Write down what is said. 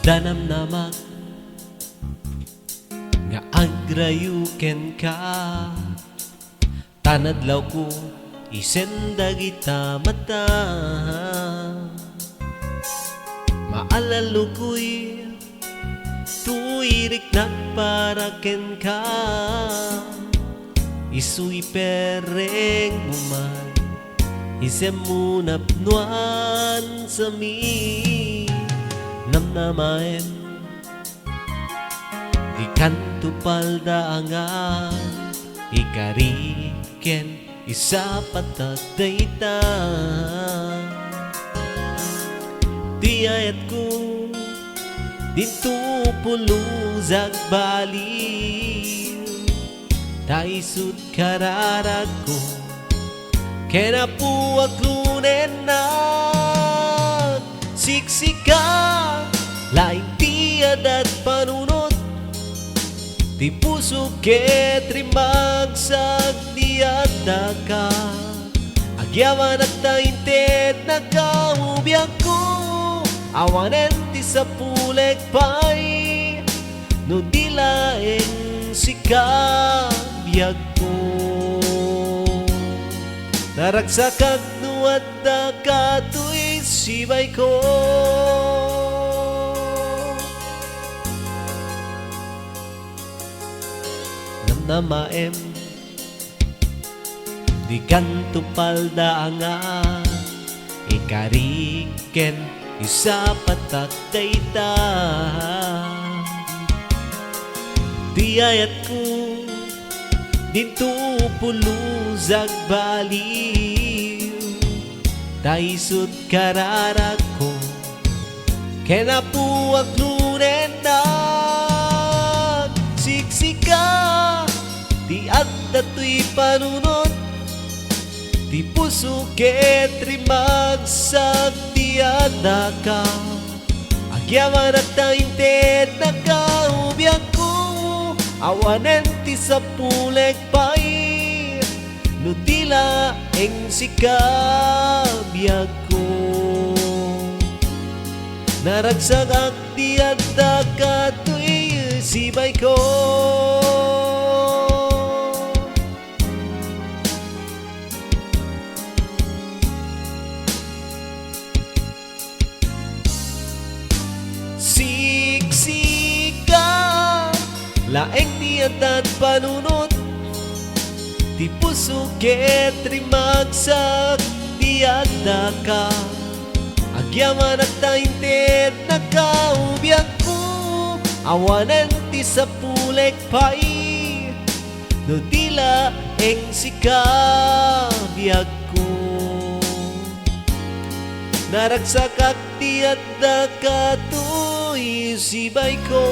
danamnamak nga agrayuken ka, tanadlaw ko isenda kita mata. Maalalo ko'y tuwirik nagparaken ka, isuy pereng buman isem mo napnuan sa mi namnamaen di kanto paldaangan ikariken isa patagdayta. Di ayat ko dito puluzag baliw, taisud kararag ko kena puwag lunen na siksika, laing tiyad at panunot di puso ketrimag sa diada ka. Agyaman at tainted na kaubiyag ko, awanen ti sa puleg pay, no dilaeng sikabiyag ko. Naragsakag nuat da kato'y sibay ko. Namnamaem di kanto paldaangan ikariken isa patagdayta. Di ayat ko dito puluzag baliw, taisud kararag ko kena puwag lunen na siksika, di at dato'y panunot di puso ketrimag sa diada ka. Agyaman at tainted na kaubiyag ko, awanen ti sa puleg pay, no tila eng sikabiyag ko. Naragsagak diada ka to'y sibay ko. Siksika, laeng niyad at panunot di puso ketrimag sa diada ka. Agyaman at tainted na kaubiyag ko, awanen ti sa puleg pay, no tila eng sikabiyag ko. Naragsakak diada ka to'y sibay ko.